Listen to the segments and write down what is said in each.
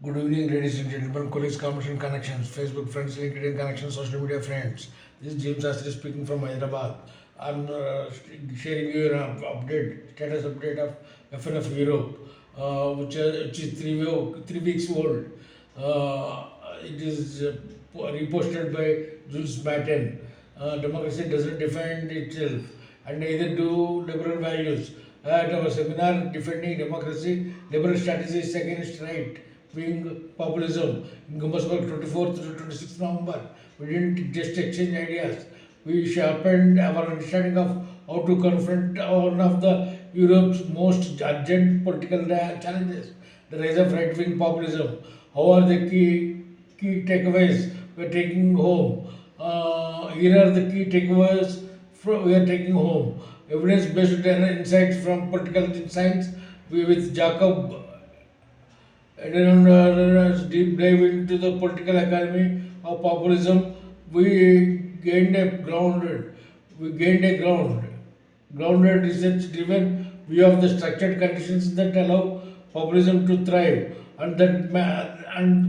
Good evening, ladies and gentlemen, colleagues, commerce and connections, Facebook friends, LinkedIn connections, social media friends. This is James Astri speaking from Hyderabad. I'm sharing you an status update of FNF Europe, which is 3 weeks old. It is reposted by Jules Batten. Democracy doesn't defend itself, and neither do liberal values. At our seminar defending democracy, liberal strategies against right wing populism in Gummersburg 24th to 26th November, we didn't just exchange ideas. We sharpened our understanding of how to confront one of the Europe's most urgent political challenges, the rise of right wing populism. How are the key takeaways we're taking home? Here are the key takeaways we are taking home. Evidence-based insights from political science with Jacob and deep dive into the political economy of populism. We gained a grounded research-driven view of the structured conditions that allow populism to thrive, and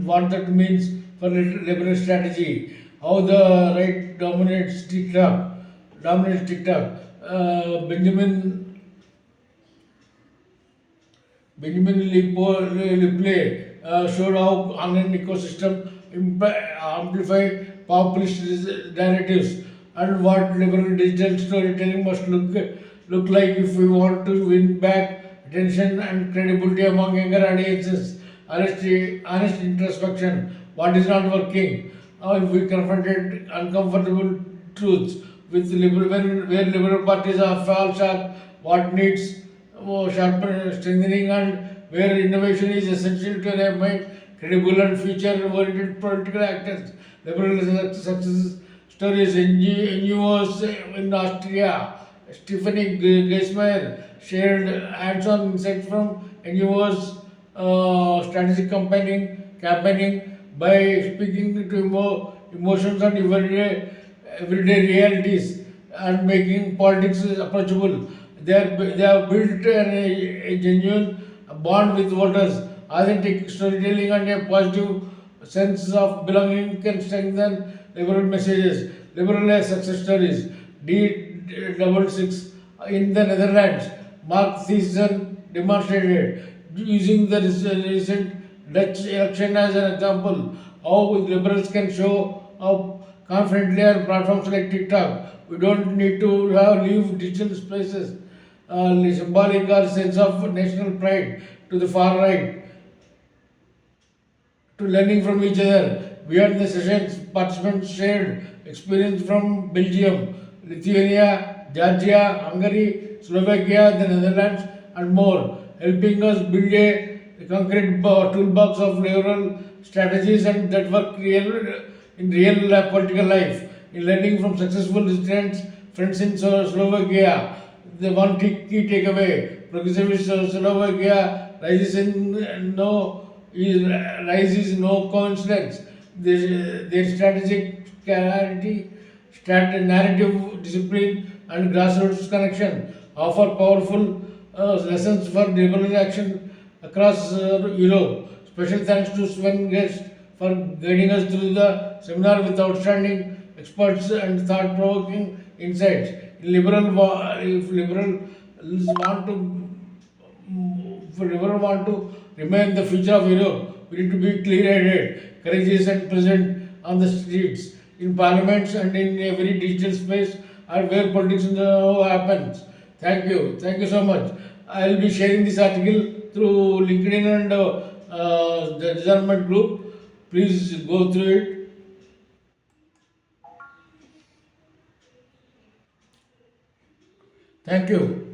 what that means for liberal strategy. How the right dominates TikTok. Benjamin Lipley showed how online ecosystem amplify populist narratives and what liberal digital storytelling must look like if we want to win back attention and credibility among younger audiences. Honest introspection. What is not working? If we confronted uncomfortable truths with where liberal parties are fall short, what needs sharper strengthening, and where innovation is essential to remain credible and future-oriented political actors. Liberal success stories, NGOs in Austria. Stephanie Geismeier shared hands-on insights from NGOs strategic campaigning by speaking to emotions and everyday realities and making politics approachable. They have built a genuine bond with voters. Authentic storytelling and a positive sense of belonging can strengthen liberal messages. Liberal success stories. D66 in the Netherlands. Mark Thiessen demonstrated using the recent Dutch election as an example how liberals can show up confidently on platforms like TikTok. We don't need to leave digital spaces symbolic or sense of national pride to the far right, to learning from each other. Beyond the sessions, participants shared experience from Belgium, Lithuania, Georgia, Hungary, Slovakia, the Netherlands, and more, helping us build a concrete toolbox of liberal strategies and that work in real political life. In learning from successful residents, friends in Slovakia, the one key takeaway: progressive Slovakia rise is no coincidence. Their strategic clarity, narrative discipline, and grassroots connection offer powerful lessons for liberal action across Europe. Special thanks to Sven Guest for guiding us through the seminar with outstanding experts and thought-provoking insights. If liberals want to if liberals want to remain the future of Europe, we need to be clear-headed, courageous, and present on the streets, in parliaments, and in every digital space or where politics now happens. Thank you so much. I'll be sharing this article through LinkedIn and the discernment group. Please go through it. Thank you.